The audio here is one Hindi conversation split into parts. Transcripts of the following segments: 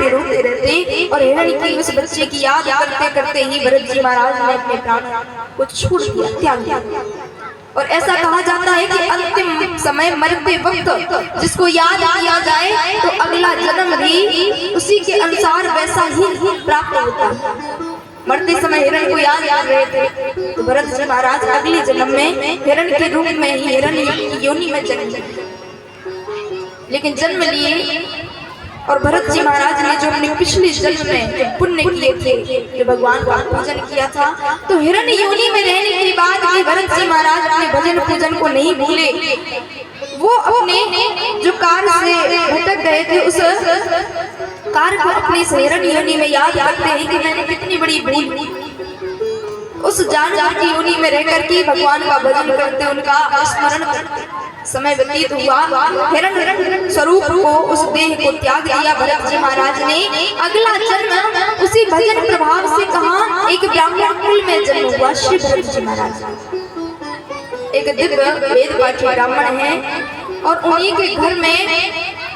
रोते रहते और हिरणी की उस बच्चे की याद करते करते ही भरत जी महाराज ने अपने प्राण को छोड़ दिया, त्याग दिया। और ऐसा कहा जाता है कि अंतिम समय मरते वक्त जिसको याद किया जाए तो अगला जन्म भी उसी के अनुसार वैसा ही प्राप्त होता है। मरते समय हिरण को याद कर रहे थे तो भरत जी महाराज अगले जन्म में हिरण के रूप में ही हिरण योनि में जन्म लिए, लेकिन जन्म लिए और भरत जी महाराज ने जो अपने पिछले जन्म में पुण्य किए थे, जो भगवान का पूजन किया था, तो हिरण योनि में रहने के बाद भी भरत जी महाराज अपने भजन पूजन को नहीं भूले। वो अपने जो कार्य से भटक गए थे उस कार्य को अपने हिरण योनि में याद करते हैं कि मैंने कितनी बड़ी भूल की। उस जानवर की योनि में रह करके भगवान का भजन करते, उनका स्मरण करते समय व्यतीत हुआ। हिरण स्वरूप को, उस देह को त्याग दिया भरत जी महाराज ने। अगला जन्म उसी भजन प्रभाव से कहा एक ब्राह्मण कुल में जन्म हुआ श्री भरत जी महाराज। एक दिव्य वेद पाठी ब्राह्मण है और उन्हीं के घर में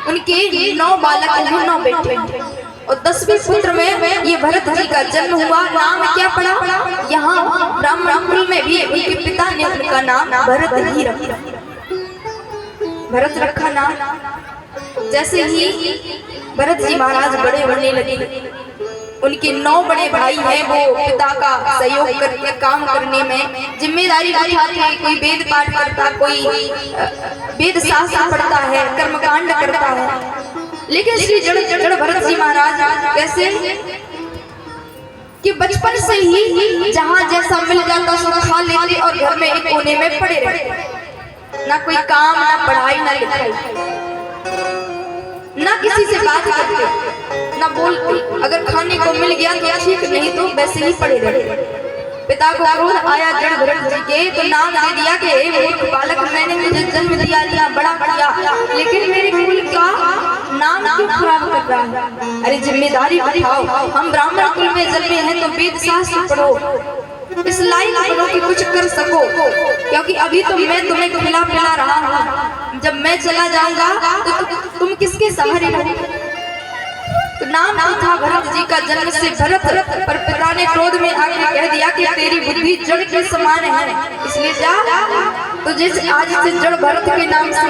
उनके 9 बालक हैं, 9 बेटे हैं और 10वें पुत्र में ये भरत जी का जन्म हुआ। नाम क्या पड़ा? यहाँ ब्राह्मण कुल में भी उनके पिता ने उनका नाम भरत ही रखा, भरत रखा नाम। जैसे ही भरत जी महाराज बड़े होने लगे, उनके 9 बड़े भाई हैं, वो पिता का सहयोग करके काम करने में जिम्मेदारी उठाते हैं। कोई वेद पाठ करता, कोई वेद शास्त्र पढ़ता है, कर्मकांड करता है। लेकिन श्री जड़ भरत जी महाराज कैसे कि बचपन से ही जहाँ जैसा मिल जाता सो खा लेते और घर में एक कोने में पड़े रहते, ना कोई काम, ना पढ़ाई, ना लिखाई, ना किसी से बात करते, ना बोलते। अगर खाने को मिल गया तो ठीक, नहीं तो वैसे ही पड़े रहे। पिता को क्रोध आया जड़ भरत जी के, तो नाम दे दिया कि हे मूर्ख बालक, मैंने तुझे जन्म दिया, बड़ा किया, लेकिन मेरे कुल का नाम क्यों खराब कर रहा है? अरे जिम्मेदारी उठाओ, हम ब्राह्मण कुल में जन्मे हैं तो वेद शास्त्र पढ़ो, इस लायक बनो कि कुछ कर सको, क्योंकि अभी तो मैं तुम्हें खिला पिला रहा हूँ, जब मैं चला जाऊंगा तो तुम किसके सहारे रहोगे? तो नाम था भरत जी का जन्म से भरत, पर पिता ने क्रोध में आके कह दिया कि तेरी बुद्धि जड़ के समान है, इसलिए जा तो जिस आज से जड़ भरत के नाम से।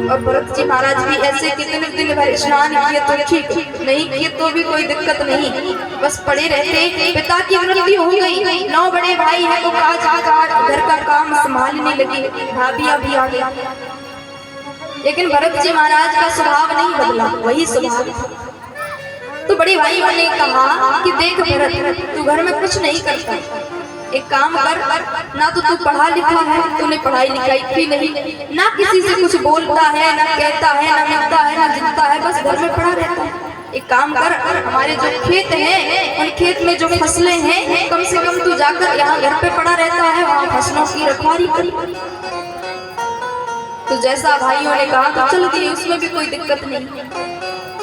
और भरत जी महाराज भी ऐसे कितने दिन भर स्नान किए तो ठीक, नहीं किए तो भी कोई दिक्कत नहीं, बस पड़े रहते। पिता की मृत्यु हो गई, 9 बड़े भाई हैं तो काज घर का काम संभालने लगे, भाभियां भी आ गया, लेकिन भरत जी महाराज का स्वभाव नहीं बदला, वही स्वभाव। तो बड़े भाइयों ने कहा कि देख भरत, तू घर में कुछ नहीं करता, एक काम कर, ना तो तू पढ़ा लिखा है, तूने पढ़ाई लिखाई की नहीं, ना किसी से कुछ बोलता है, ना कहता है, ना मिलता है, ना जीतता है, बस घर में पड़ा रहता है। एक काम कर, हमारे जो खेत हैं उन खेत में जो फसलें हैं, कम से कम तू जाकर, यहाँ घर पे पड़ा रहता है, वहाँ फसलों की रखवाली कर। तो जैसा भाइयों ने कहा तो चल दिए, उसमें भी कोई दिक्कत नहीं।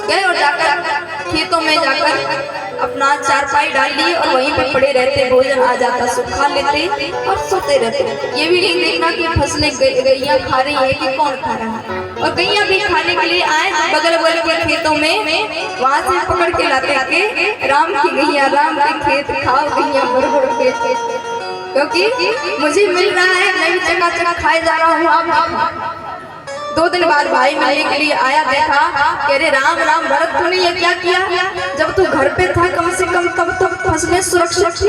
गए और जाकर खेतों में जाकर अपना चारपाई डाल ली और वहीं पर पड़े रहते, भोजन आ जाता सो खा लेते और सोते रहते। ये भी नहीं देखना कि फसलें गैया खा रही है कि कौन खा रहा है। और गैया भी खाने के लिए आए तो बगल बगल के खेतों में वहां से पकड़ के लाते के राम की गैया, राम के खेत खाओ गैया भर भर के, क्योंकि मुझे मिल रहा है, मैं भी चकाचक खाए जा रहा हूँ, आप। 2 दिन बाद भाई मिलने के लिए आया, देखा कह रहे राम राम भरत, तूने ये क्या किया? जब तू घर पे था कम से कम तब तो फसलें सुरक्षित थी,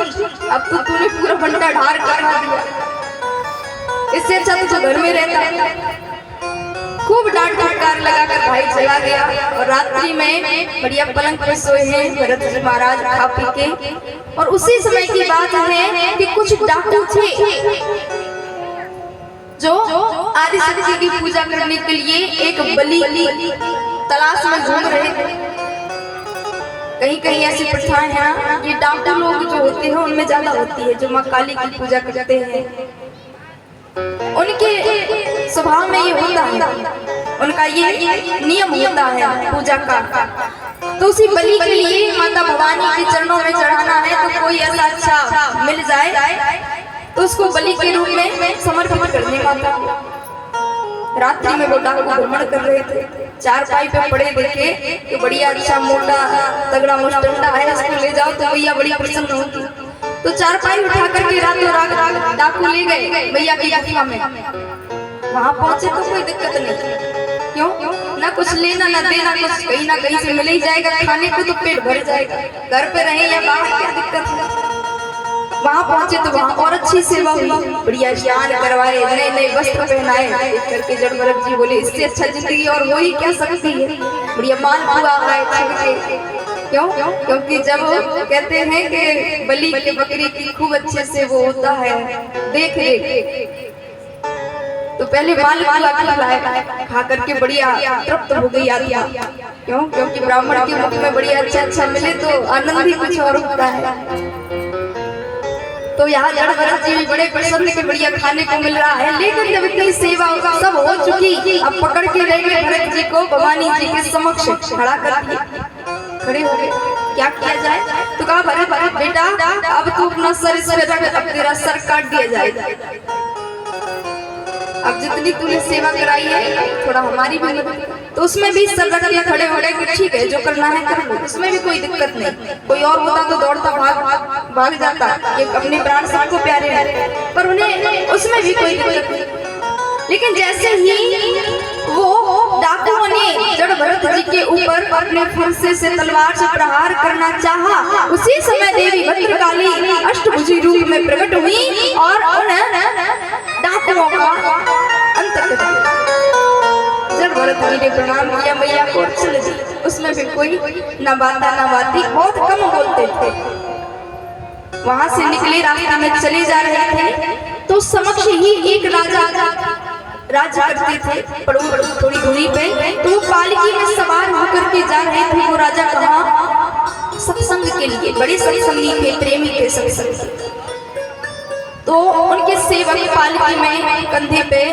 अब तो तूने पूरा बंटा ढार कर दिया, इससे अच्छा तो घर में रहता। खूब डांट फटकार लगाकर भाई चला गया और रात्रि में बढ़िया पलंग पर सोए हैं भरत जी महाराज खा पी के। और उसी समय की बात है कि कुछ डाकू थे जो आदिशक्ति की पूजा करने के लिए एक बलि तलाश में घूम रहे थे। कहीं कहीं ऐसी प्रथाएं हैं, ये डाकू लोग जो होते हैं उनमें ज्यादा होती है, जो माँ काली की पूजा करते हैं, उनके स्वभाव में ये होता है, उनका ये नियम होता है पूजा का। तो उसी बलि के लिए माता भवानी के चरणों में चढ़ाना है, तो कोई ऐसा अच्छा मिल जाए तो उसको बलि के रूप में समर्पित करने माता। रात्रि में वो डाकू भ्रमण कर रहे थे, चारपाई पे पड़े देखे कि बढ़िया अच्छा मोटा तगड़ा मुस्टंडा है, इसको ले जाओ तो भैया बड़ी प्रसन्न होगी। तो चारपाई उठा करके रातों रात डाकू ले गए भैया की गुफा में। वहां पहुंचे तो कोई दिक्कत नहीं, क्यों ना कुछ लेना ना देना, कुछ कहीं ना कहीं से मिल ही जाएगा, खाने को तो पेट भर जाएगा, घर पे रहे या बाहर क्या दिक्कत है। वहां पहुंचे तो वहां और अच्छी सेवा हुई, बढ़िया स्नान करवाए, नए नए वस्त्र पहनाए। देख करके जड़ भरत जी बोले इससे अच्छा जिंदगी और हो ही क्या सकती है। बढ़िया मालपुआ आए छिड़के, क्यों क्योंकि जब कहते हैं कि बलि के बकरी की खूब अच्छे से वो होता है देख रेख, तो पहले मालपुआ खिलाए, खा करके बढ़िया तृप्त हो गई आत्मा। क्यों क्योंकि ब्राह्मण के मुख में बढ़िया अच्छा मिले तो आनंद ही कुछ और होता है। तो यहाँ जड़ भरत जी भी बड़े प्रसन्न के बढ़िया खाने को मिल रहा है। लेकिन जब इतनी सेवा सब हो चुकी, अब पकड़ के ले गए भरत जी को भवानी जी के समक्ष खड़ा कर दिया। खड़े हो गए, क्या किया जाए? तो कहा भरत भरत बेटा अब तू अपना सर इस पे रख, अब तेरा सर काट दिया जाएगा। अब जितनी तूने सेवा कराई है थोड़ा हमारी भी मदद। तो उसमें भी सर रख के खड़े हो गए, ठीक है जो करना है कर लो, उसमें भी कोई दिक्कत नहीं। कोई और होता तो दौड़ता भाग जाता, ये अपने प्राण सबको प्यारे हैं, पर उन्हें उसमें भी कोई दिक्कत नहीं। लेकिन जैसे ही वो डाकुओं ने जड़ भरत जी के ऊपर अपने फरसे से तलवार से प्रहार करना चाहा, उसी समय देवी भद्रकाली अष्टभुजी रूप में प्रकट हुई और उन डाकुओं का अंत कर दिया। जड़ भरत जी ने प्रणाम किया मैया को, चले दी। उसमें भी कोई न बाता न बाती, बहुत कम बोलते थे। वहां से निकले, रास्ते में चले जा रहे थे तो समक्ष ही एक राजा करते थे थोड़ी दूरी पे। तो वो पालकी में सवार होकर के जा रहे थे। वो राजा कहाँ? सत्संग के लिए, बड़े सत्संगी थे, प्रेमी थे सत्संग। तो उनके सेवक पालकी में कंधे पे